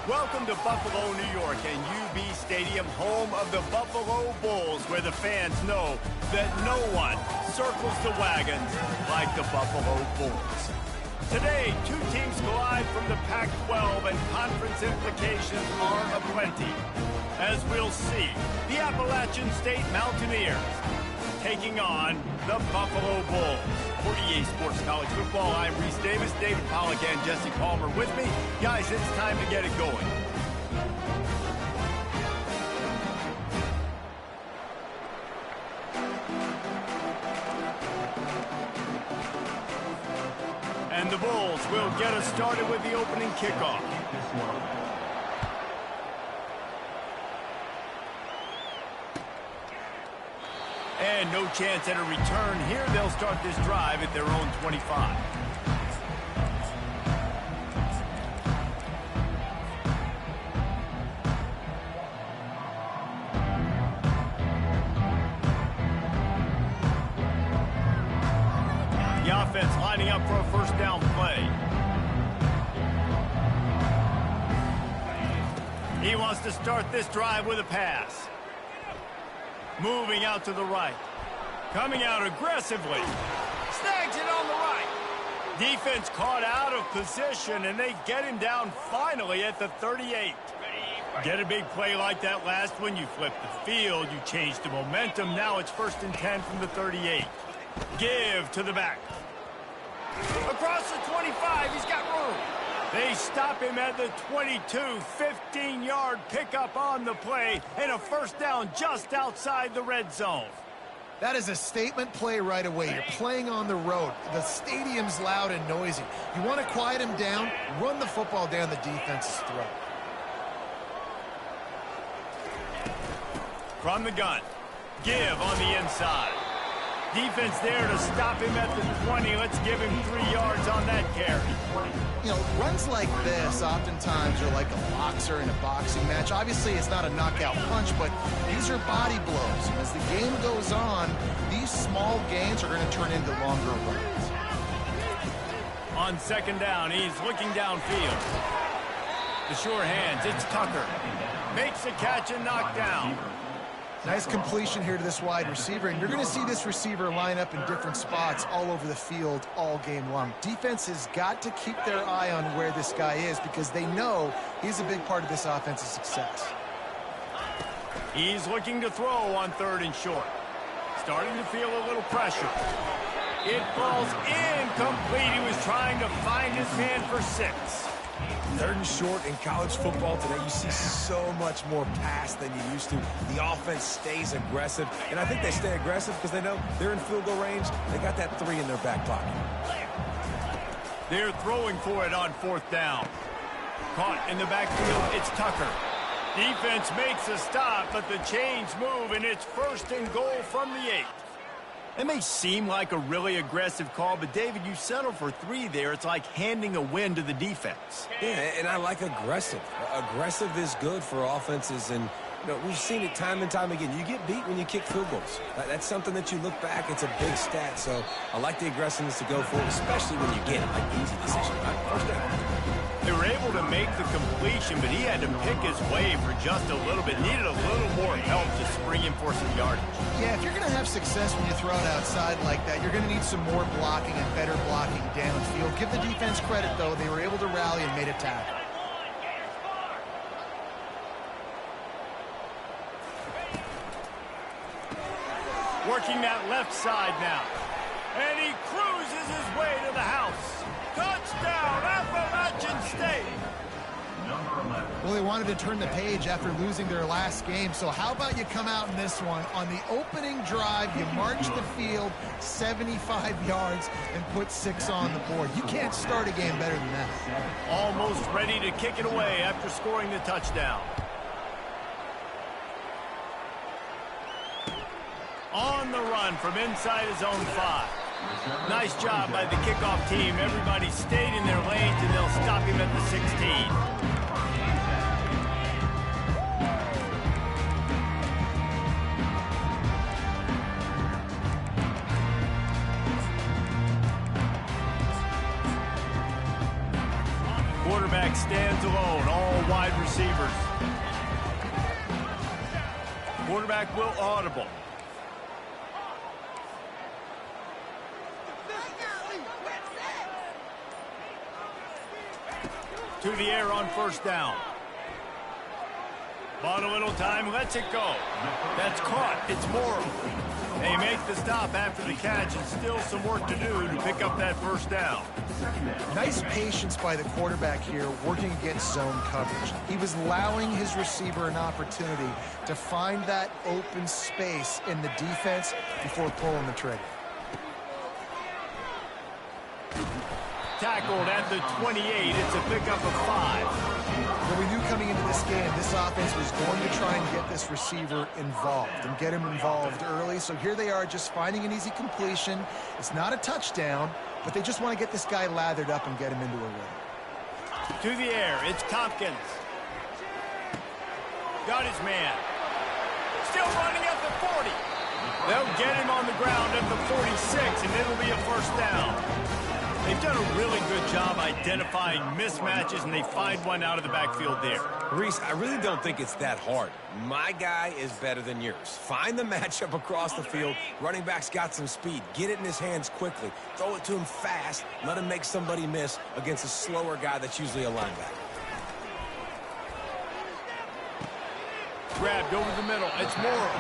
Welcome to Buffalo, New York, and UB Stadium, home of the Buffalo Bulls, where the fans know that no one circles the wagons like the Buffalo Bulls. Today, two teams collide from the Pac-12, and conference implications are aplenty. As we'll see, the Appalachian State Mountaineers taking on the Buffalo Bulls. For EA Sports College Football, I'm Reese Davis, David Pollack, and Jesse Palmer with me. Guys, it's time to get it going. And the Bulls will get us started with the opening kickoff. And no chance at a return here. They'll start this drive at their own 25. The offense lining up for a first down play. He wants to start this drive with a pass. Moving out to the right. Coming out aggressively. Snags it on the right. Defense caught out of position, and they get him down finally at the 38. Get a big play like that last one, you flip the field, you change the momentum. Now it's 1st and 10 from the 38. Give to the back. Across the 25, he's got room. They stop him at the 22, 15-yard pickup on the play, and a first down just outside the red zone. That is a statement play right away. You're playing on the road. The stadium's loud and noisy. You want to quiet him down, run the football down the defense's throat. From the gun, give on the inside. Defense there to stop him at the 20. Let's give him 3 yards on that carry. You know, runs like this oftentimes are like a boxer in a boxing match. Obviously, it's not a knockout punch, but these are body blows. And as the game goes on, these small gains are going to turn into longer runs. On second down, he's looking downfield. The sure hands, it's Tucker. Makes the catch and knocked down. Nice completion here to this wide receiver, and you're going to see this receiver line up in different spots all over the field all game long. Defense has got to keep their eye on where this guy is because they know he's a big part of this offense's success. He's looking to throw on 3rd and short. Starting to feel a little pressure. It falls incomplete. He was trying to find his man for 6. 3rd and short in college football today, you see so much more pass than you used to. The offense stays aggressive, and I think they stay aggressive because they know they're in field goal range. They got that 3 in their back pocket. They're throwing for it on 4th down. Caught in the backfield, it's Tucker. Defense makes a stop, but the chains move, and it's 1st and goal from the 8. It may seem like a really aggressive call, but, David, you settle for 3 there. It's like handing a win to the defense. Yeah, and I like aggressive. Aggressive is good for offenses, and you know, we've seen it time and time again. You get beat when you kick field goals. That's something that you look back, it's a big stat. So I like the aggressiveness to go for it, especially when you get it. Like easy decision, right? First down. They were able to make the completion, but he had to pick his way for just a little bit. Needed a little more help to spring him for some yardage. Yeah, if you're going to have success when you throw it outside like that, you're going to need some more blocking and better blocking downfield. Give the defense credit, though. They were able to rally and made a tackle. Working that left side now. And he cruises his way to the house. Touchdown, Appalachian State. Well, they wanted to turn the page after losing their last game, so how about you come out in this one? On the opening drive, you march the field 75 yards and put 6 on the board. You can't start a game better than that. Almost ready to kick it away after scoring the touchdown. On the run from inside his own 5. Nice job by the kickoff team. Everybody stayed in their lanes, and they'll stop him at the 16. stands alone, all wide receivers. Quarterback will audible. To the air on first down. Bought a little time, lets it go. That's caught. It's Morrow. They make the stop after the catch, and still some work to do to pick up that first down. Nice patience by the quarterback here, working against zone coverage. He was allowing his receiver an opportunity to find that open space in the defense before pulling the trigger. Tackled at the 28. It's a pickup of 5. Well, we knew coming into this game, this offense was going to try and get this receiver involved and get him involved early. So here they are just finding an easy completion. It's not a touchdown, but they just want to get this guy lathered up and get him into a rhythm. To the air, it's Tompkins. Got his man. Still running at the 40. They'll get him on the ground at the 46, and it'll be a first down. They've done a really good job identifying mismatches, and they find one out of the backfield there. Reese, I really don't think it's that hard. My guy is better than yours. Find the matchup across the field. Running back's got some speed. Get it in his hands quickly. Throw it to him fast. Let him make somebody miss against a slower guy that's usually a linebacker. Grabbed over the middle. It's Morrow.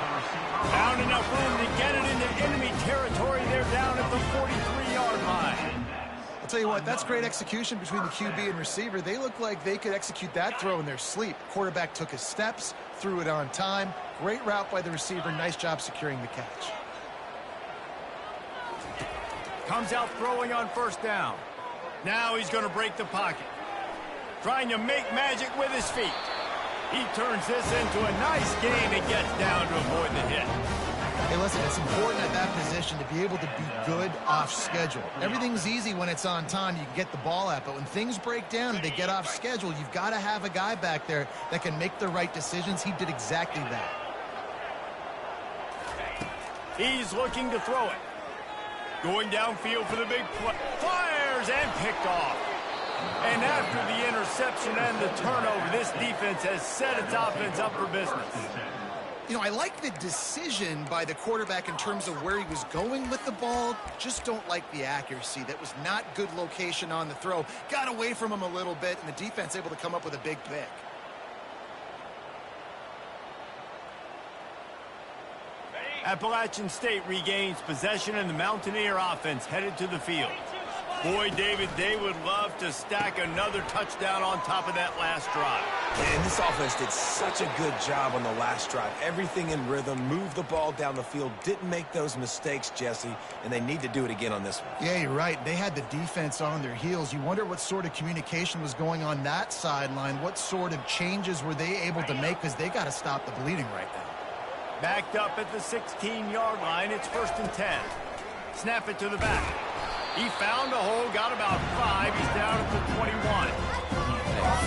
Found enough room to get it into enemy territory. They're down at the 43-yard line. I'll tell you what, that's great execution between the QB and receiver. They look like they could execute that throw in their sleep. Quarterback took his steps, threw it on time. Great route by the receiver. Nice job securing the catch. Comes out throwing on first down. Now he's going to break the pocket. Trying to make magic with his feet. He turns this into a nice gain and gets down to avoid the hit. Hey, listen, it's important at that position to be able to be good off schedule. Everything's easy when it's on time. You can get the ball out. But when things break down and they get off schedule, you've got to have a guy back there that can make the right decisions. He did exactly that. He's looking to throw it. Going downfield for the big play. Fires and picked off. And after the interception and the turnover, this defense has set its offense up for business. You know, I like the decision by the quarterback in terms of where he was going with the ball. Just don't like the accuracy. That was not good location on the throw. Got away from him a little bit, and the defense able to come up with a big pick. Appalachian State regains possession, and the Mountaineer offense headed to the field. Boy, David, they would love to stack another touchdown on top of that last drive. And this offense did such a good job on the last drive. Everything in rhythm, moved the ball down the field, didn't make those mistakes, Jesse, and they need to do it again on this one. Yeah, you're right. They had the defense on their heels. You wonder what sort of communication was going on that sideline. What sort of changes were they able to make, because they got to stop the bleeding right now. Backed up at the 16-yard line. It's 1st and 10. Snap it to the back. He found a hole, got about 5. He's down at the 21.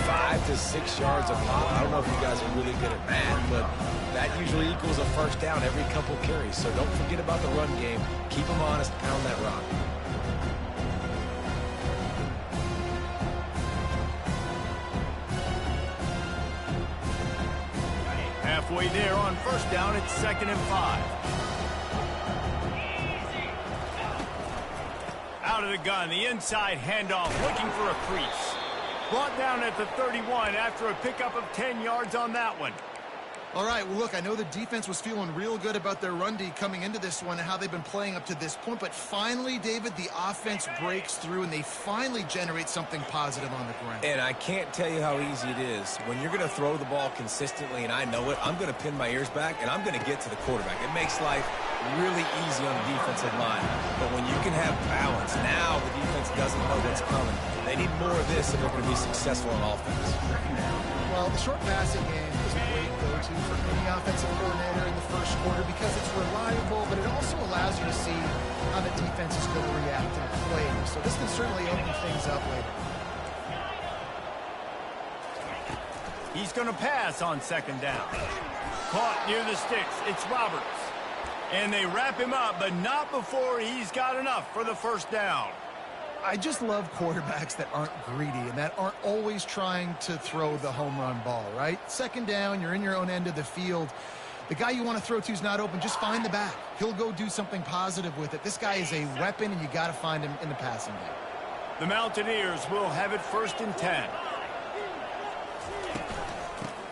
5 to 6 yards a pop. I don't know if you guys are really good at math, but that usually equals a first down every couple carries. So don't forget about the run game. Keep them honest, pound that rock. Halfway there on first down, it's 2nd and 5. Out of the gun, the inside handoff, looking for a crease. Brought down at the 31 after a pickup of 10 yards on that one. All right, well, look, I know the defense was feeling real good about their run D coming into this one and how they've been playing up to this point, but finally, David, the offense breaks through and they finally generate something positive on the ground. And I can't tell you how easy it is. When you're going to throw the ball consistently, and I know it, I'm going to pin my ears back, and I'm going to get to the quarterback. It makes life really easy on the defensive line. But when you can have balance, now the defense doesn't know what's coming. They need more of this if they're going to be successful on offense. Well, the short passing game is a great go-to for any offensive coordinator in the first quarter because it's reliable, but it also allows you to see how the defense is going to react to the play. So this can certainly open things up later. He's going to pass on 2nd down. Caught near the sticks. It's Roberts. And they wrap him up, but not before he's got enough for the first down. I just love quarterbacks that aren't greedy and that aren't always trying to throw the home run ball, right? Second down, you're in your own end of the field. The guy you want to throw to is not open. Just find the back. He'll go do something positive with it. This guy is a weapon, and you got to find him in the passing game. The Mountaineers will have it 1st and 10.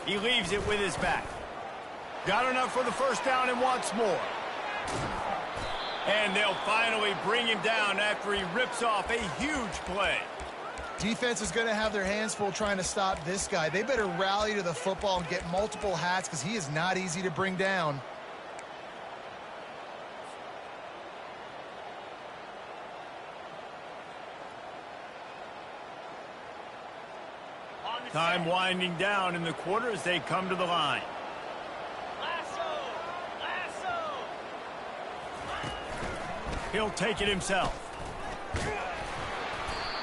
He leaves it with his back. Got enough for the first down and wants more. And they'll finally bring him down after he rips off a huge play. Defense is going to have their hands full trying to stop this guy. They better rally to the football and get multiple hats because he is not easy to bring down. Time winding down in the quarter as they come to the line. He'll take it himself.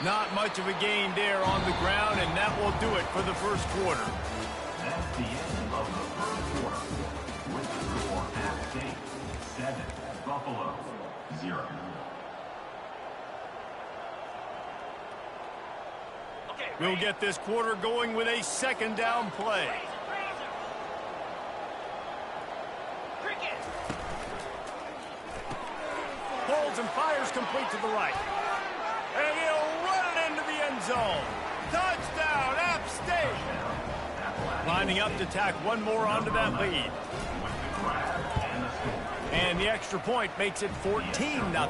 Not much of a gain there on the ground, and that will do it for the first quarter. That's the end of the first quarter. With the score at State, 7, Buffalo, 0. We'll get this quarter going with a second down play. Holds and fires complete to the right. And he'll run it into the end zone. Touchdown, App State. Lining up to tack one more onto that lead. And the extra point makes it 14-0.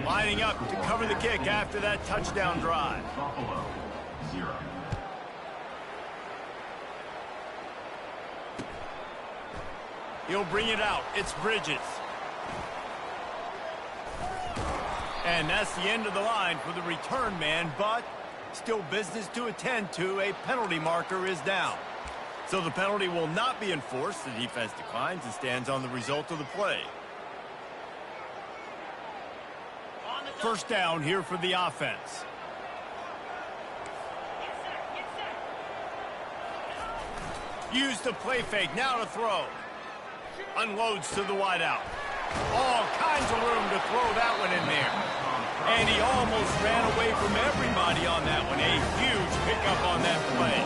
Lining up to cover the kick after that touchdown drive. Buffalo, 0. He'll bring it out. It's Bridges. And that's the end of the line for the return man, but still business to attend to. A penalty marker is down. So the penalty will not be enforced. The defense declines and stands on the result of the play. First down here for the offense. Use the play fake. Now to throw. Unloads to the wideout. All kinds of room to throw that one in there. And he almost ran away from everybody on that one. A huge pickup on that play.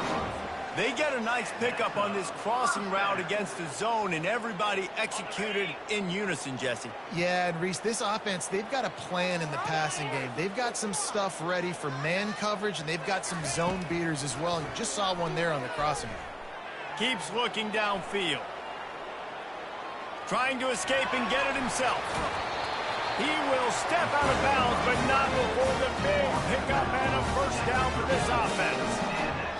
They get a nice pickup on this crossing route against the zone, and everybody executed in unison, Jesse. Yeah, and Reese, this offense, they've got a plan in the passing game. They've got some stuff ready for man coverage, and they've got some zone beaters as well. And you just saw one there on the crossing route. Keeps looking downfield. Trying to escape and get it himself. He will step out of bounds, but not before the big pickup and a first down for this offense.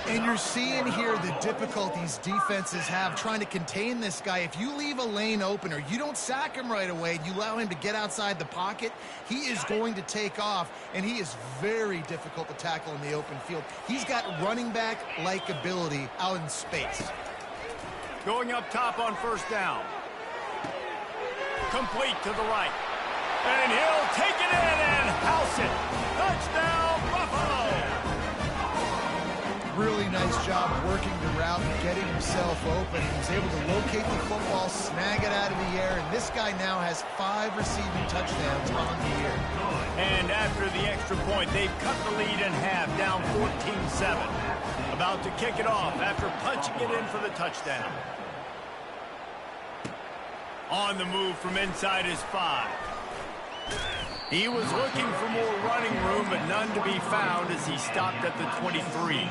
And you're seeing here the difficulties defenses have trying to contain this guy. If you leave a lane open or you don't sack him right away, you allow him to get outside the pocket, he is going to take off, and he is very difficult to tackle in the open field. He's got running back-like ability out in space. Going up top on first down. Complete to the right. And he'll take it in and house it. Touchdown, Buffalo! Really nice job working the route and getting himself open. He was able to locate the football, snag it out of the air, and this guy now has 5 receiving touchdowns on the year. And after the extra point, they've cut the lead in half, down 14-7. About to kick it off after punching it in for the touchdown. On the move from inside his 5. He was looking for more running room, but none to be found as he stopped at the 23.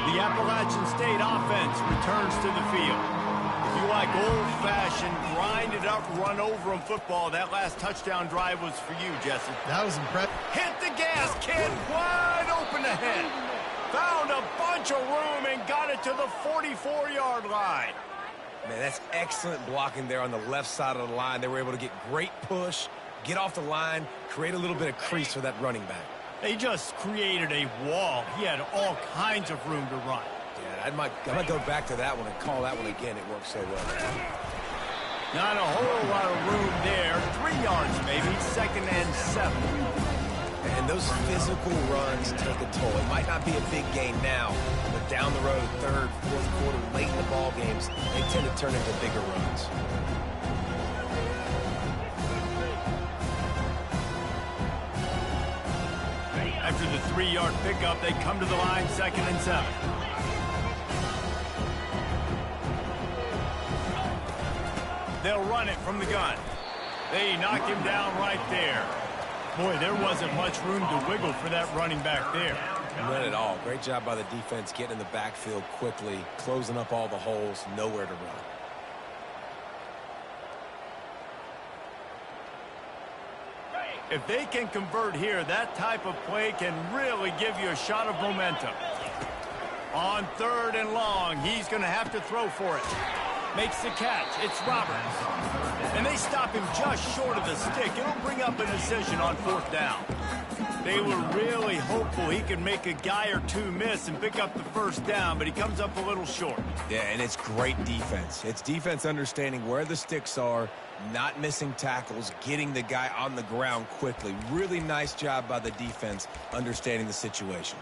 The Appalachian State offense returns to the field. If you like old-fashioned, grind-it-up, run-over-'em football, that last touchdown drive was for you, Jesse. That was impressive. Hit the gas, kid. Wide open ahead. Found a bunch of room and got it to the 44-yard line. Man, that's excellent blocking there on the left side of the line. They were able to get great push, get off the line, create a little bit of crease for that running back. They just created a wall. He had all kinds of room to run. Yeah, I might go back to that one and call that one again. It worked so well. Not a whole lot of room there. 3 yards maybe. 2nd and 7. And those physical runs take a toll. It might not be a big gain now, but down the road, third, fourth quarter, late in the ball games, they tend to turn into bigger runs. After the 3-yard pickup, they come to the line, 2nd and 7. They'll run it from the gun. They knock him down right there. Boy, there wasn't much room to wiggle for that running back there. None at all. Great job by the defense getting in the backfield quickly, closing up all the holes, nowhere to run. If they can convert here, that type of play can really give you a shot of momentum. On 3rd and long, he's going to have to throw for it. Makes the catch. It's Roberts. And they stop him just short of the stick. It'll bring up a decision on 4th down. They were really hopeful he could make a guy or two miss and pick up the 1st down, but he comes up a little short. Yeah, and it's great defense. It's defense understanding where the sticks are, not missing tackles, getting the guy on the ground quickly. Really nice job by the defense understanding the situation.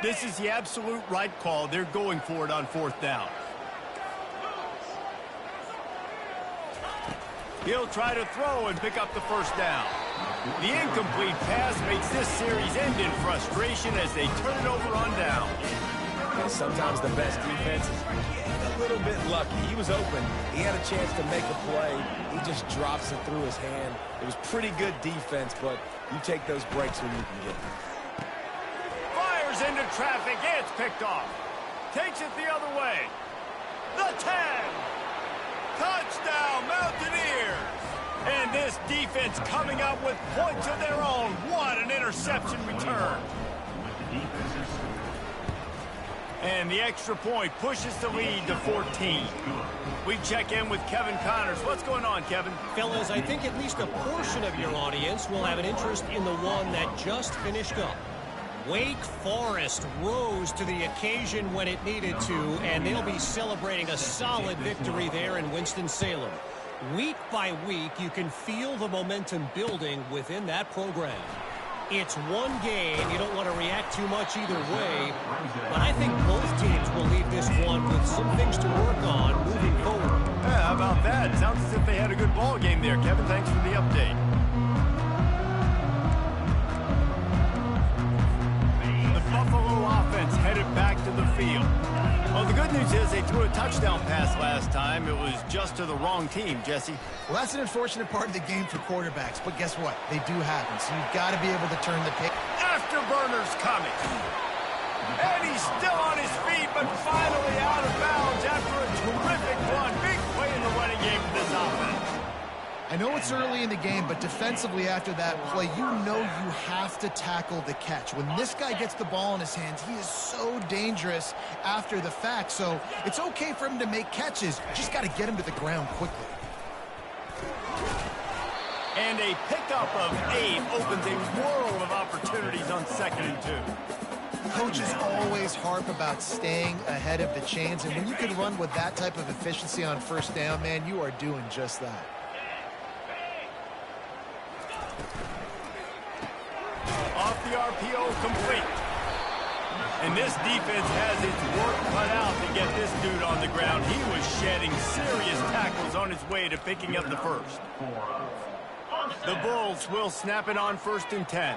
This is the absolute right call. They're going for it on 4th down. He'll try to throw and pick up the 1st down. The incomplete pass makes this series end in frustration as they turn it over on down. And sometimes the best defense is getting a little bit lucky. He was open. He had a chance to make a play. He just drops it through his hand. It was pretty good defense, but you take those breaks when you can get them. Fires into traffic. It's picked off. Takes it the other way. The 10. Touchdown, Mountaineers! And this defense coming up with points of their own. What an interception return. And the extra point pushes the lead to 14. We check in with Kevin Connors. What's going on, Kevin? Fellas, I think at least a portion of your audience will have an interest in the one that just finished up. Wake Forest rose to the occasion when it needed to, and they'll be celebrating a solid victory there in Winston-Salem. Week by week, you can feel the momentum building within that program. It's one game. You don't want to react too much either way, but I think both teams will leave this one with some things to work on moving forward. Yeah, how about that? Sounds as if they had a good ball game there, Kevin. Thanks for the update. Buffalo offense headed back to the field. Well, the good news is they threw a touchdown pass last time. It was just to the wrong team, Jesse. Well, that's an unfortunate part of the game for quarterbacks, but guess what? They do happen, so you've got to be able to turn the page. Afterburner's coming. And he's still on his feet, but finally out of bounds after a terrific run. Big play in the running game for this offense. I know it's early in the game, but defensively after that play, you know you have to tackle the catch. When this guy gets the ball in his hands, he is so dangerous after the fact. So it's okay for him to make catches. You just got to get him to the ground quickly. And a pickup of 8 opens a world of opportunities on 2nd and 2. Coaches always harp about staying ahead of the chains, and when you can run with that type of efficiency on 1st down, man, you are doing just that. Off the RPO, complete. And this defense has its work cut out to get this dude on the ground. He was shedding serious tackles on his way to picking up the 1st. The Bulls will snap it on 1st and 10.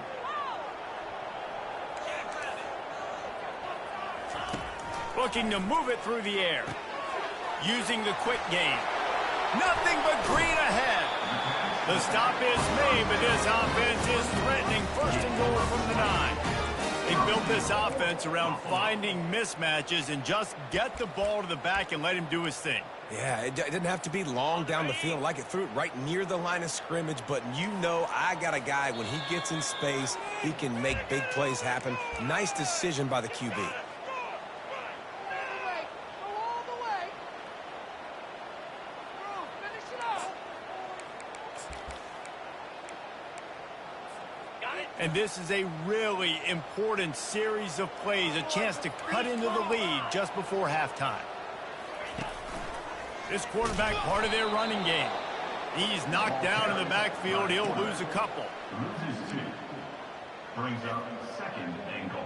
Looking to move it through the air. Using the quick game. Nothing but green ahead. The stop is made, but this offense is threatening 1st and goal from the 9. They built this offense around finding mismatches and just get the ball to the back and let him do his thing. Yeah, it didn't have to be long down the field. Like it threw it right near the line of scrimmage, but you know I got a guy, when he gets in space, he can make big plays happen. Nice decision by the QB. And this is a really important series of plays, a chance to cut into the lead just before halftime. This quarterback part of their running game. He's knocked down in the backfield. He'll lose a couple. Loses 2. Brings up second and goal.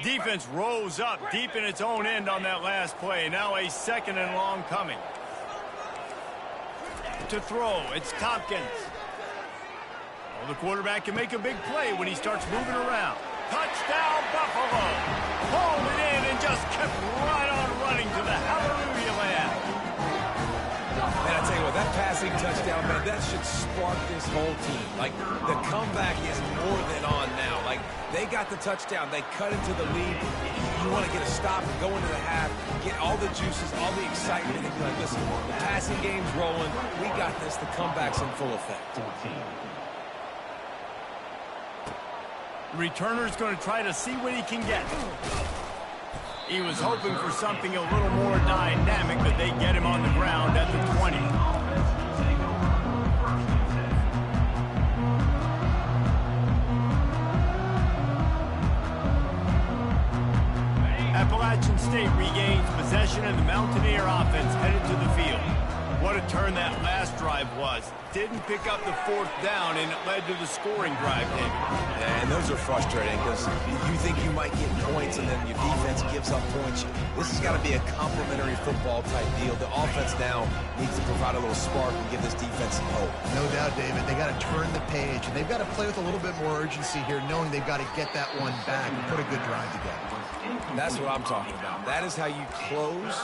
Defense rose up deep in its own end on that last play. Now a second and long coming. To throw, it's Tompkins. Well, the quarterback can make a big play when he starts moving around. Touchdown, Buffalo! Pulled it in and just kept right on running to the hallelujah land. Man, I tell you what, that passing touchdown, man, that should spark this whole team. Like, the comeback is more than on now. Like, they got the touchdown. They cut into the lead. You want to get a stop and go into the half, get all the juices, all the excitement, and be like, listen, the passing game's rolling. We got this. The comeback's in full effect. Returner's going to try to see what he can get. He was hoping for something a little more dynamic, but they get him on the ground at the 20. Appalachian State regains possession and the Mountaineer offense headed to the field. What a turn that last drive was. Didn't pick up the 4th down, and it led to the scoring drive, David. Yeah, and those are frustrating because you think you might get points and then your defense gives up points. This has got to be a complementary football type deal. The offense now needs to provide a little spark and give this defense some hope. No doubt, David. They got to turn the page, and they've got to play with a little bit more urgency here, knowing they've got to get that one back and put a good drive together. That's what I'm talking about. That is how you close,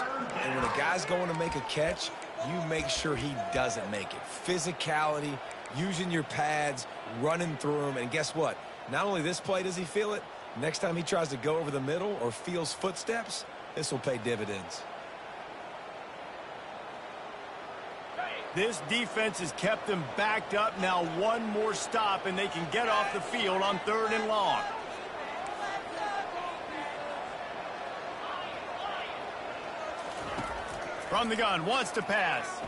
and when a guy's going to make a catch, you make sure he doesn't make it. Physicality, using your pads, running through them, and guess what? Not only this play does he feel it, next time he tries to go over the middle or feels footsteps, this will pay dividends. This defense has kept them backed up. Now one more stop, and they can get off the field on 3rd and long. From the gun, wants to pass.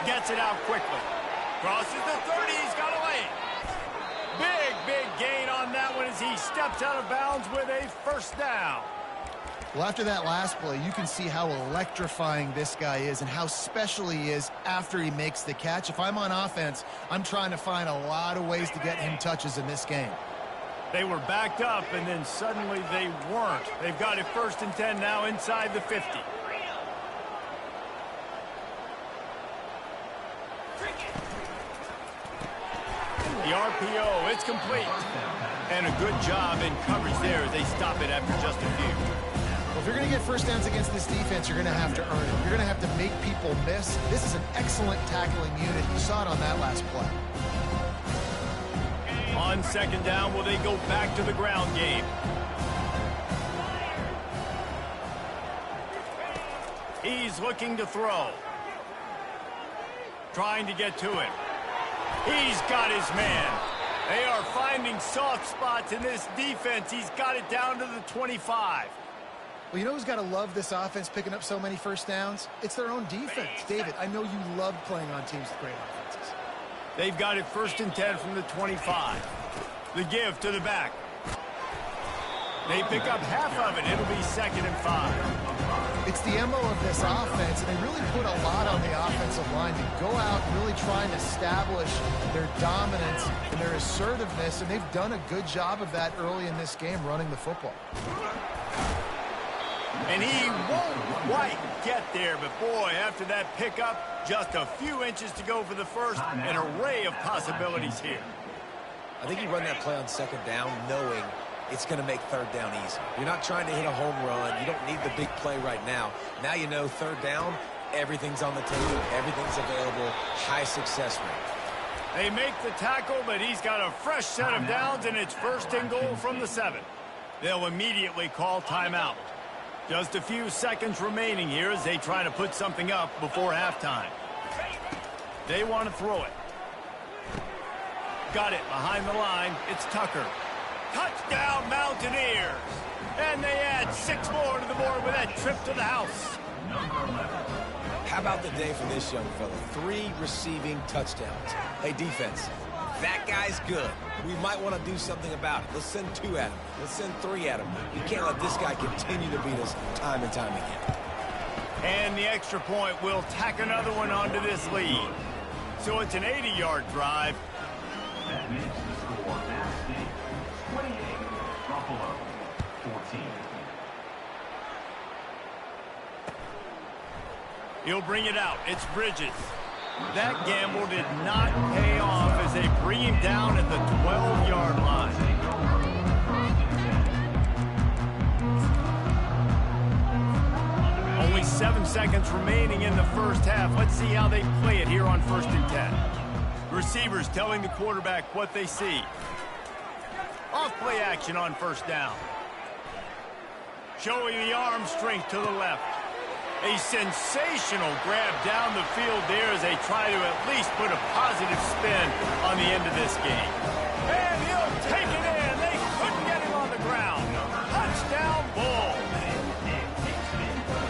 Gets it out quickly. Crosses the 30, he's got a lane. Big gain on that one as he steps out of bounds with a 1st down. Well, after that last play, you can see how electrifying this guy is and how special he is after he makes the catch. If I'm on offense, I'm trying to find a lot of ways to get him touches in this game. They were backed up, and then suddenly they weren't. They've got it 1st and 10 now inside the 50. The RPO, it's complete. And a good job in coverage there as they stop it after just a few. Well, if you're going to get 1st downs against this defense, you're going to have to earn it. You're going to have to make people miss. This is an excellent tackling unit. You saw it on that last play. On 2nd down, will they go back to the ground game? He's looking to throw. Trying to get to it. He's got his man. They are finding soft spots in this defense. He's got it down to the 25. Well, you know who's got to love this offense picking up so many 1st downs? It's their own defense. David, I know you love playing on teams with great offenses. They've got it 1st and 10 from the 25. The give to the back. They pick up half of it. It'll be 2nd and 5. It's the MO of this offense, and they really put a lot on the offensive line to go out and really try and establish their dominance and their assertiveness, and they've done a good job of that early in this game running the football. And he won't quite get there, but boy, after that pickup, just a few inches to go for the 1st, an array of possibilities here. I think you run that play on 2nd down knowing it's going to make 3rd down easy. You're not trying to hit a home run. You don't need the big play right now. Now you know 3rd down, everything's on the table, everything's available, high success rate. They make the tackle, but he's got a fresh set of downs, and it's 1st and goal from the 7. They'll immediately call timeout. Just a few seconds remaining here as they try to put something up before halftime. They want to throw it. Got it behind the line. It's Tucker. Touchdown, Mountaineers. And they add 6 more to the board with that trip to the house. How about the day for this young fella? 3 receiving touchdowns. Hey, defense, that guy's good. We might want to do something about it. Let's send 2 at him. Let's send 3 at him. We can't let this guy continue to beat us time and time again. And the extra point will tack another one onto this lead. So it's an 80-yard drive. That makes the score App State 28, Buffalo 14. He'll bring it out. It's Bridges. That gamble did not pay off as they bring him down at the 12-yard line. Only 7 seconds remaining in the first half. Let's see how they play it here on 1st and 10. Receivers telling the quarterback what they see. Off-play action on 1st down. Showing the arm strength to the left. A sensational grab down the field there as they try to at least put a positive spin on the end of this game. And he'll take it in. They couldn't get him on the ground. Touchdown, Bull.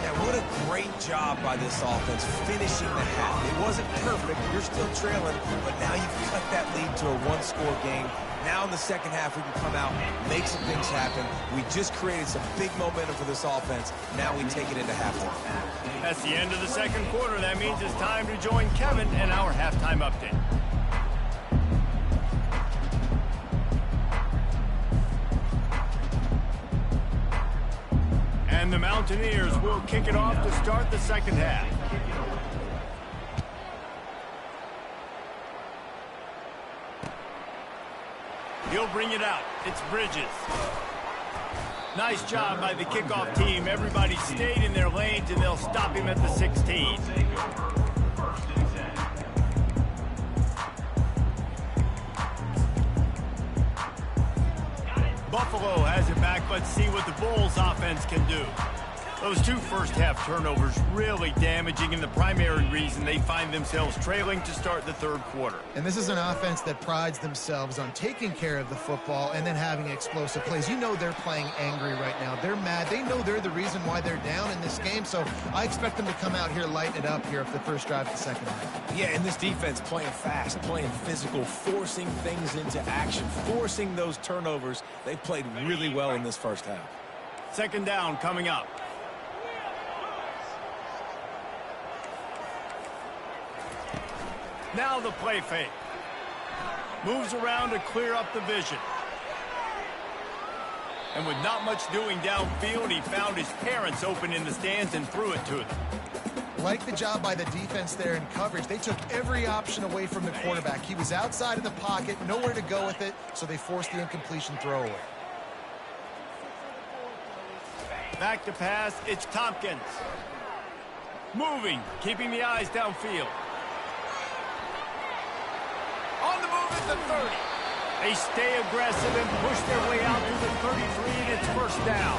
Yeah, what a great job by this offense finishing the half. It wasn't perfect. You're still trailing, but now you've cut that lead to a 1-score game. Now in the second half, we can come out, make some things happen. We just created some big momentum for this offense. Now we take it into halftime. That's the end of the second quarter. That means it's time to join Kevin in our halftime update. And the Mountaineers will kick it off to start the second half. He'll bring it out. It's Bridges. Nice job by the kickoff team. Everybody stayed in their lanes, and they'll stop him at the 16. Buffalo has it back. Let's see what the Bulls offense can do. Those 2 first-half turnovers really damaging, and the primary reason they find themselves trailing to start the third quarter. And this is an offense that prides themselves on taking care of the football and then having explosive plays. You know they're playing angry right now. They're mad. They know they're the reason why they're down in this game, so I expect them to come out here, lighten it up here for the first drive of the second half. Yeah, and this defense playing fast, playing physical, forcing things into action, forcing those turnovers. They played really well in this first half. Second down coming up. Now the play fake. Moves around to clear up the vision. And with not much doing downfield, he found his parents open in the stands and threw it to them. Like the job by the defense there in coverage. They took every option away from the quarterback. He was outside of the pocket, nowhere to go with it, so they forced the incompletion throwaway. Back to pass, it's Tompkins. Moving, keeping the eyes downfield. On the move at the 30. They stay aggressive and push their way out to the 33, and it's first down.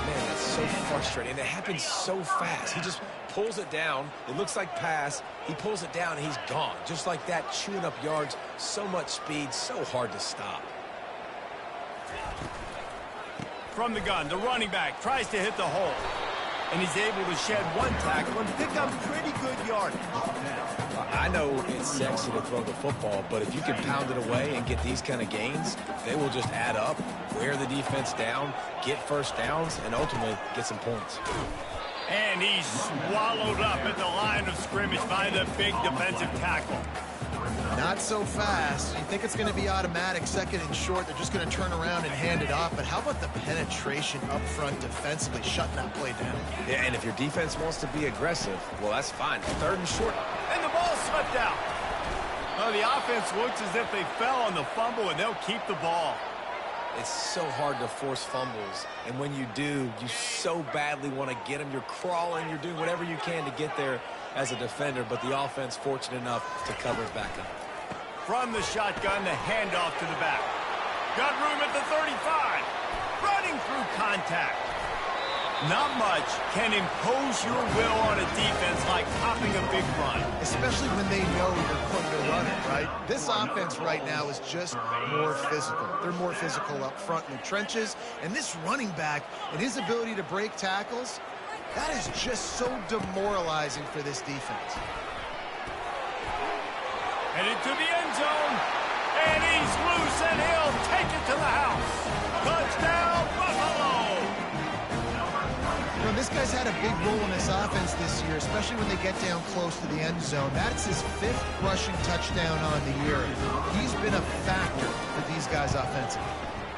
Man, that's so frustrating. It happens so fast. He just pulls it down. It looks like pass. He pulls it down, and he's gone. Just like that, chewing up yards. So much speed, so hard to stop. From the gun, the running back tries to hit the hole. And he's able to shed 1 tackle and pick up pretty good yardage. I know it's sexy to throw the football, but if you can pound it away and get these kind of gains, they will just add up, wear the defense down, get first downs, and ultimately get some points. And he's swallowed up at the line of scrimmage by the big defensive tackle. Not so fast. You think it's going to be automatic, second and short. They're just going to turn around and hand it off. But how about the penetration up front defensively, shutting that play down? Yeah, and if your defense wants to be aggressive, well, that's fine. Third and short. And the ball slipped out. Well, the offense looks as if they fell on the fumble, and they'll keep the ball. It's so hard to force fumbles, and when you do, you so badly want to get them. You're crawling, you're doing whatever you can to get there as a defender, but the offense fortunate enough to cover it back up. From the shotgun, the handoff to the back. Got room at the 35. Running through contact. Not much can impose your will on a defense like popping a big run. Especially when they know you're going to run it, right? This offense right now is just more physical. They're more physical up front in the trenches. And this running back and his ability to break tackles, that is just so demoralizing for this defense. Headed to the end zone. And he's loose, and he'll take it to the house. Touchdown, Buffalo! You know, this guy's had a big role in this offense this year, especially when they get down close to the end zone. That's his 5th rushing touchdown on the year. He's been a factor for these guys offensively.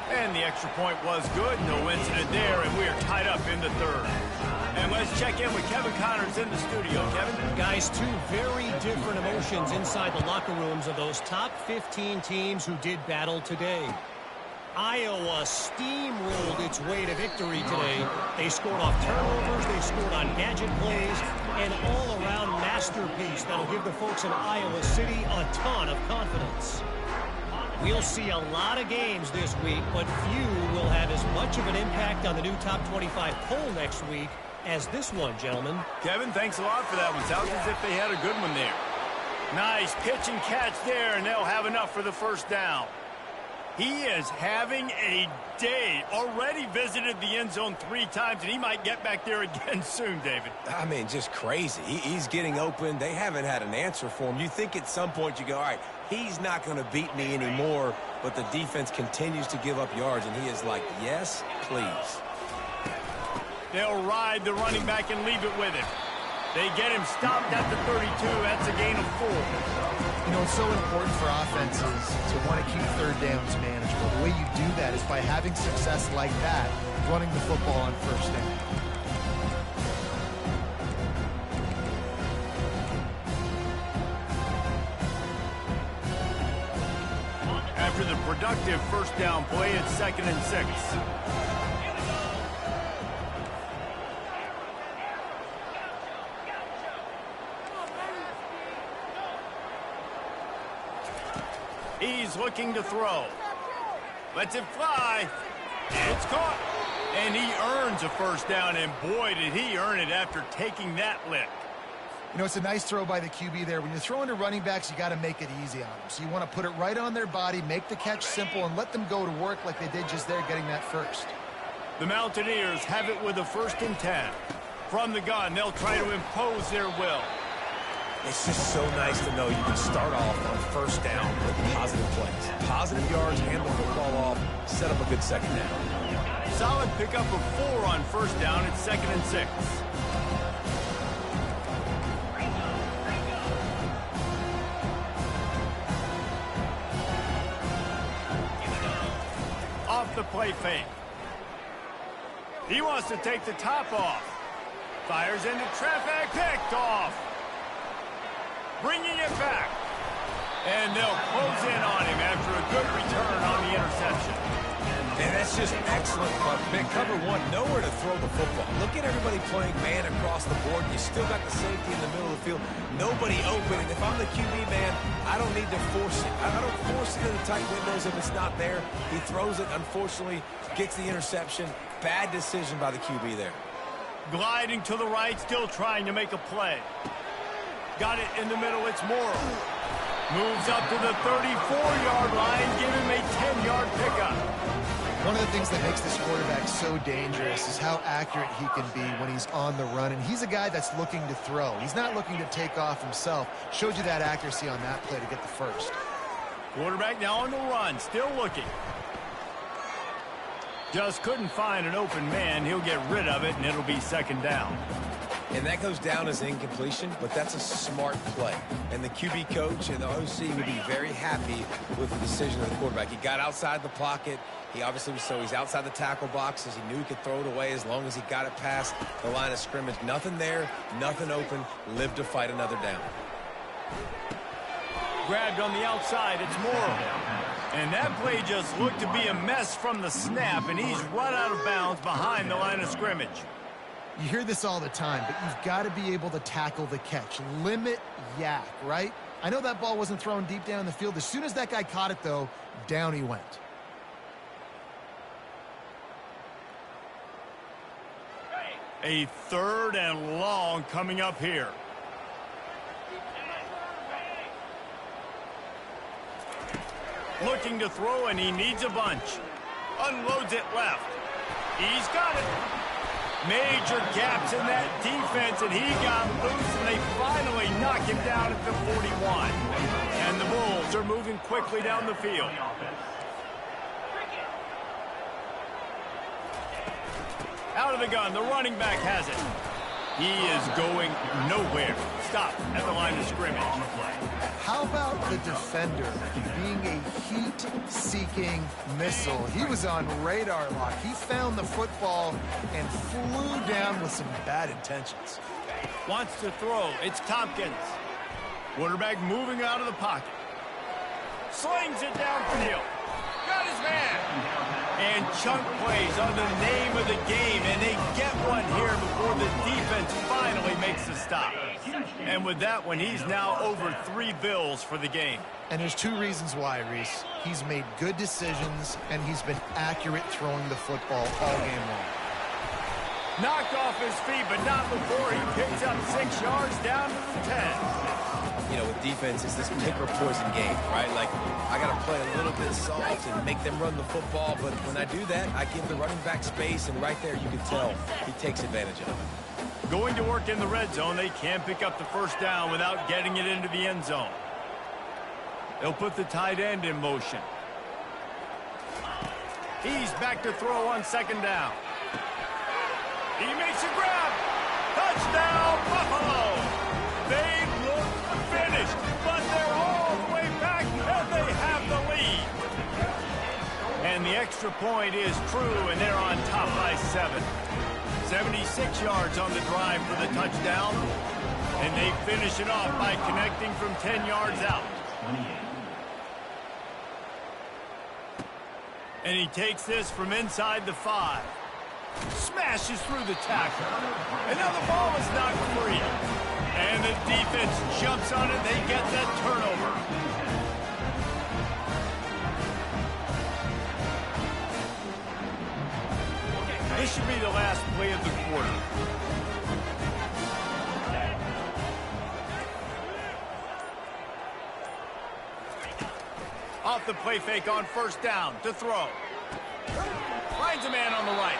And the extra point was good. No incident there, and we are tied up in the 3rd. And let's check in with Kevin Connors in the studio. Kevin? Guys, 2 very different emotions inside the locker rooms of those top 15 teams who did battle today. Iowa steamrolled its way to victory today. They scored off turnovers, they scored on gadget plays, an all-around masterpiece that'll give the folks in Iowa City a ton of confidence. We'll see a lot of games this week, but few will have as much of an impact on the new top 25 poll next week as this one, gentlemen. Kevin, thanks a lot for that one. Sounds as if they had a good one there. Nice pitch and catch there, and they'll have enough for the first down. He is having a day. Already visited the end zone 3 times, and he might get back there again soon, David. I mean, just crazy. He's getting open. They haven't had an answer for him. You think at some point you go, all right, he's not going to beat me anymore, but the defense continues to give up yards, and he is like, yes, please. They'll ride the running back and leave it with him. They get him stopped at the 32. That's a gain of 4. You know, it's so important for offenses to want to keep 3rd downs manageable. The way you do that is by having success like that, running the football on 1st down. After the productive first down play, it's 2nd and 6. He's looking to throw. Lets it fly. It's caught. And he earns a first down, and boy, did he earn it after taking that lick. You know, it's a nice throw by the QB there. When you're throwing to running backs, you got to make it easy on them. So you want to put it right on their body, make the catch simple, and let them go to work like they did just there getting that first. The Mountaineers have it with a 1st and 10. From the gun, they'll try to impose their will. It's just so nice to know you can start off on 1st down with positive plays. Positive yards, hand the football off, set up a good 2nd down. Solid pickup of 4 on 1st down. It's 2nd and 6. Off the play fake. He wants to take the top off. Fires into traffic, picked off. Bringing it back. And they'll close in on him after a good return on the interception. And that's just excellent. But cover 1, nowhere to throw the football. Look at everybody playing man across the board. You still got the safety in the middle of the field. Nobody open. And if I'm the QB, man, I don't need to force it. I don't force it in the tight windows if it's not there. He throws it, unfortunately, gets the interception. Bad decision by the QB there. Gliding to the right, still trying to make a play. Got it in the middle, it's Morrow. Moves up to the 34-yard line, give him a 10-yard pickup. One of the things that makes this quarterback so dangerous is how accurate he can be when he's on the run. And he's a guy that's looking to throw. He's not looking to take off himself. Showed you that accuracy on that play to get the first. Quarterback now on the run, still looking. Just couldn't find an open man. He'll get rid of it, and it'll be 2nd down. And that goes down as incompletion, but that's a smart play. And the QB coach and the OC would be very happy with the decision of the quarterback. He got outside the pocket. He obviously was he's outside the tackle boxes. He knew he could throw it away as long as he got it past the line of scrimmage. Nothing there, nothing open. Lived to fight another down. Grabbed on the outside, it's Morrow. And that play just looked to be a mess from the snap, and he's run out of bounds behind the line of scrimmage. You hear this all the time, but you've got to be able to tackle the catch. Limit yak, right? I know that ball wasn't thrown deep down the field. As soon as that guy caught it, though, down he went. A 3rd and long coming up here. Looking to throw, and he needs a bunch. Unloads it left. He's got it. Major gaps in that defense, and he got loose, and they finally knock him down at the 41. And the Bulls Things are moving quickly down the field. Out of the gun, the running back has it. He is going nowhere. Stop at the line of scrimmage. How about the defender being a heat-seeking missile? He was on radar lock. He found the football and flew down with some bad intentions. Wants to throw. It's Tompkins. Quarterback moving out of the pocket. Slings it downfield. Got his man. And chunk plays are the name of the game, and they get one here before the defense finally makes the stop. And with that one, he's now over 3 bills for the game. And there's 2 reasons why, Reese. He's made good decisions, and he's been accurate throwing the football all game long. Knocked off his feet, but not before he picks up 6 yards down to the 10. You know, with defense, it's this pick or poison game, right? Like, I got to play a little bit soft and make them run the football, but when I do that, I give the running back space, and right there you can tell he takes advantage of it. Going to work in the red zone, they can pick up the first down without getting it into the end zone. They'll put the tight end in motion. He's back to throw on 2nd down. He makes a grab. Touchdown, Buffalo! They look finished, but they're all the way back, and they have the lead. And the extra point is true, and they're on top by 7. 76 yards on the drive for the touchdown, and they finish it off by connecting from 10 yards out. And he takes this from inside the 5. Smashes through the tackle. And now the ball is knocked free. And the defense jumps on it. They get that turnover. This should be the last play of the quarter. Off the play fake on 1st down to throw. Finds a man on the right.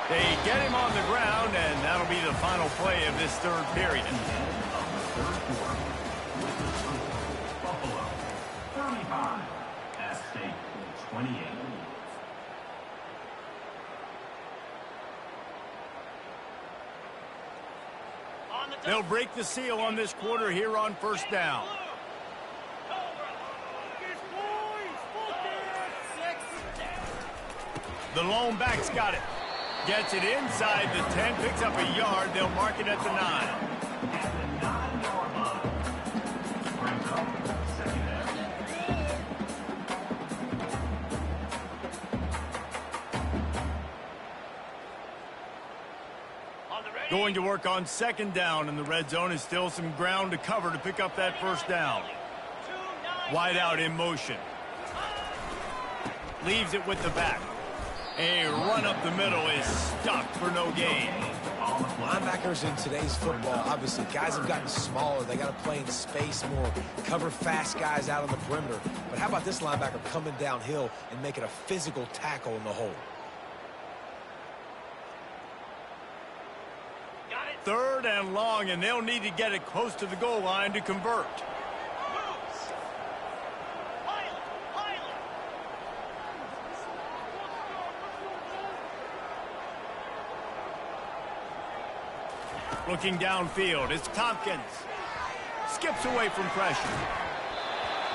They get him on the ground, and that'll be the final play of this 3rd period. Buffalo, 35. At State, 28. They'll break the seal on this quarter here on 1st down. The lone back's got it. Gets it inside the 10, picks up a yard. They'll mark it at the 9. Going to work on 2nd down in the red zone is still some ground to cover to pick up that 1st down. Wide out in motion. Leaves it with the back. A run up the middle is stopped for no gain. Linebackers in today's football, obviously, guys have gotten smaller. They got to play in space more, cover fast guys out on the perimeter. But how about this linebacker coming downhill and making a physical tackle in the hole? 3rd and long, and they'll need to get it close to the goal line to convert. Looking downfield, it's Tompkins. Skips away from pressure.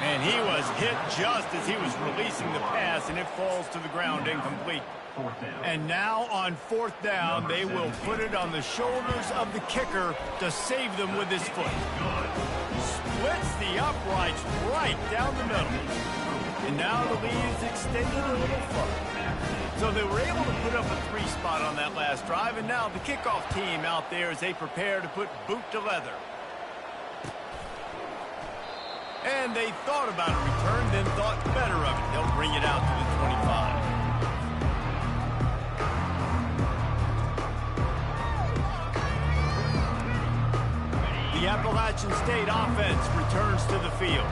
And he was hit just as he was releasing the pass, and it falls to the ground incomplete. And now on 4th down, they will put it on the shoulders of the kicker to save them with his foot. Splits the uprights right down the middle. And now the lead is extended a little further. So they were able to put up a 3 spot on that last drive, and now the kickoff team out there as they prepare to put boot to leather. And they thought about a return, then thought better of it. They'll bring it out to the 25. The Appalachian State offense returns to the field.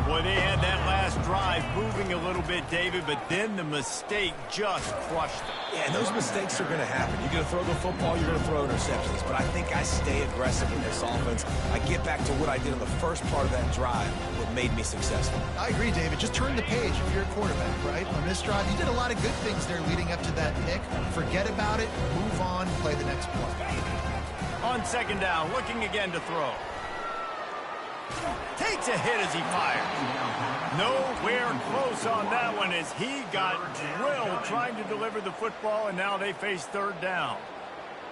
Boy, they had that last drive moving a little bit, David, but then the mistake just crushed them. Yeah, and those mistakes are going to happen. You're going to throw the football, you're going to throw interceptions. But I think I stay aggressive in this offense. I get back to what I did in the first part of that drive, what made me successful. I agree, David. Just turn the page if you're a quarterback, right? On this drive, you did a lot of good things there leading up to that pick. Forget about it, move on, play the next play. On second down, looking again to throw. Takes a hit as he fires. Nowhere close on that one as he got drilled trying to deliver the football, and now they face third down.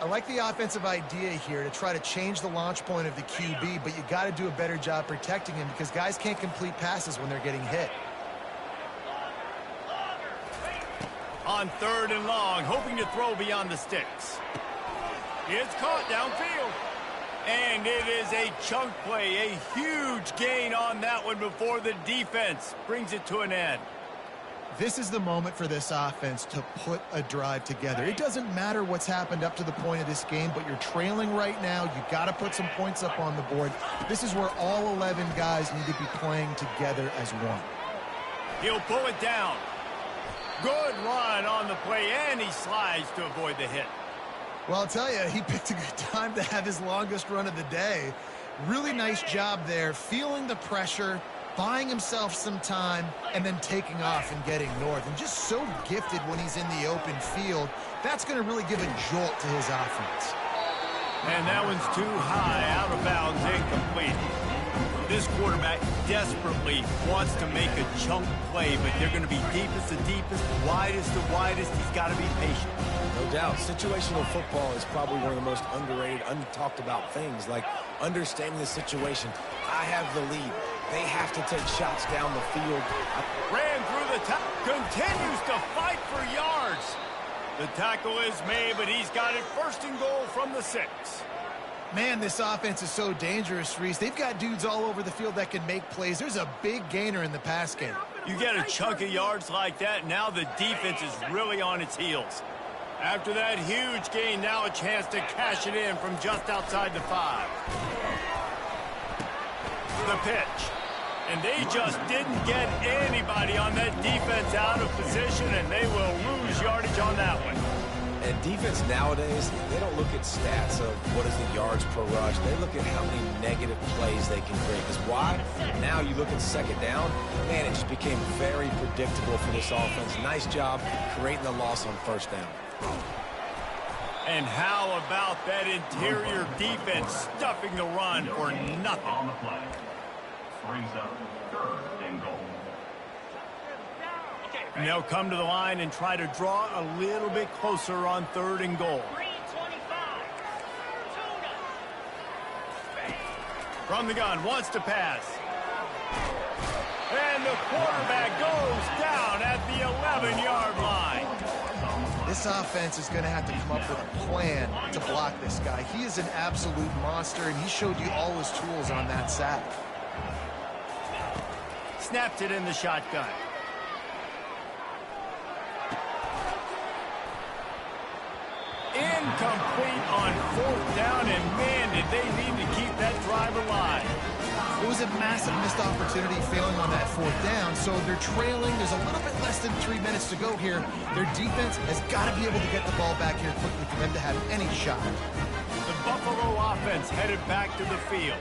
I like the offensive idea here to try to change the launch point of the QB, but you got to do a better job protecting him because guys can't complete passes when they're getting hit. On third and long, hoping to throw beyond the sticks. It's caught downfield. And it is a chunk play, a huge gain on that one before the defense brings it to an end. This is the moment for this offense to put a drive together. It doesn't matter what's happened up to the point of this game, but you're trailing right now. You got to put some points up on the board. This is where all 11 guys need to be playing together as one. He'll pull it down. Good run on the play, and he slides to avoid the hit. Well, I'll tell you, he picked a good time to have his longest run of the day. Really nice job there, feeling the pressure, buying himself some time, and then taking off and getting north. And just so gifted when he's in the open field. That's going to really give a jolt to his offense. And that one's too high, out of bounds, incomplete. This quarterback desperately wants to make a chunk play, but they're going to be deepest to deepest, widest to widest. He's got to be patient. No doubt. Situational football is probably one of the most underrated, untalked about things, like understanding the situation. I have the lead. They have to take shots down the field. Ran through the top, continues to fight for yards. The tackle is made, but he's got it first and goal from the 6. Man, this offense is so dangerous, Reese. They've got dudes all over the field that can make plays. There's a big gainer in the pass game. You get a chunk of yards like that, now the defense is really on its heels. After that huge gain, now a chance to cash it in from just outside the 5. The pitch. And they just didn't get anybody on that defense out of position, and they will lose yardage on that one. And defense nowadays, they don't look at stats of what is the yards per rush. They look at how many negative plays they can create. Because why? Now you look at second down, man, it just became very predictable for this offense. Nice job creating the loss on first down. And how about that interior defense stuffing the run for nothing? On the play. Brings up third and goal. And they'll come to the line and try to draw a little bit closer on third and goal. From the gun, wants to pass. And the quarterback goes down at the 11-yard line. This offense is going to have to come up with a plan to block this guy. He is an absolute monster, and he showed you all his tools on that sack. Snapped it in the shotgun. Incomplete on fourth down, and man, did they need to keep that drive alive. It was a massive missed opportunity failing on that fourth down, so they're trailing. There's a little bit less than 3 minutes to go here. Their defense has got to be able to get the ball back here quickly for them to have any shot. The Buffalo offense headed back to the field.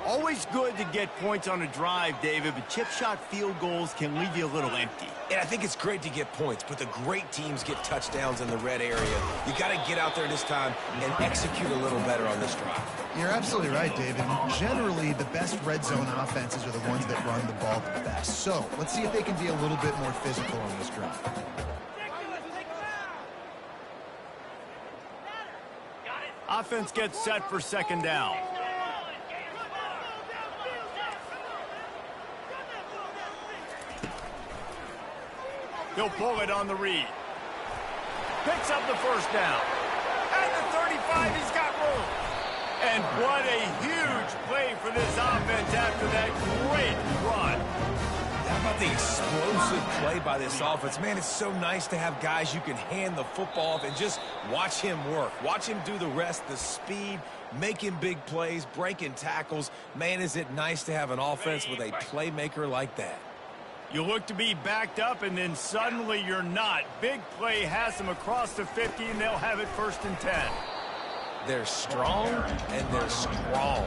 Always good to get points on a drive, David, but chip shot field goals can leave you a little empty. And I think it's great to get points, but the great teams get touchdowns in the red area. You got to get out there this time and execute a little better on this drive. You're absolutely right, David. Generally, the best red zone offenses are the ones that run the ball the best. So let's see if they can be a little bit more physical on this drive. Offense gets set for second down. He'll pull it on the read. Picks up the first down. At the 35, he's got room. And what a huge play for this offense after that great run. That about the explosive play by this offense? Man, it's so nice to have guys you can hand the football off and just watch him work. Watch him do the rest, the speed, making big plays, breaking tackles. Man, is it nice to have an offense with a playmaker like that. You look to be backed up, and then suddenly you're not. Big play has them across the 50, and they'll have it 1st and 10. They're strong, and they're strong.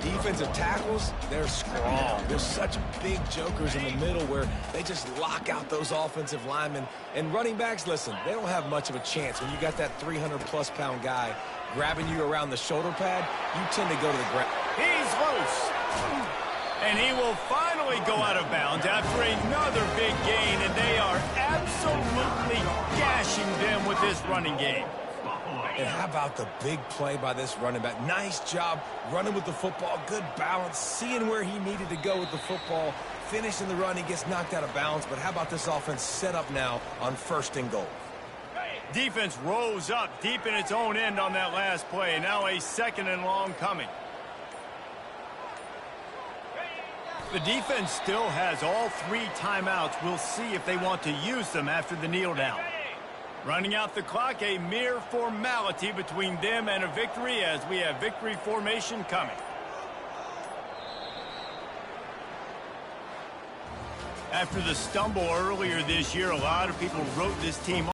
Defensive tackles, they're strong. They're such big jokers in the middle where they just lock out those offensive linemen. And running backs, listen, they don't have much of a chance. When you got that 300-plus pound guy grabbing you around the shoulder pad, you tend to go to the ground. He's loose. And he will finally go out of bounds after another big gain, and they are absolutely gashing them with this running game. And how about the big play by this running back? Nice job running with the football, good balance, seeing where he needed to go with the football, finishing the run. He gets knocked out of bounds, but how about this offense set up now on 1st and goal? Defense rose up deep in its own end on that last play. Now a 2nd and long coming. The defense still has all 3 timeouts. We'll see if they want to use them after the kneel down. Running out the clock, a mere formality between them and a victory as we have victory formation coming. After the stumble earlier this year, a lot of people wrote this team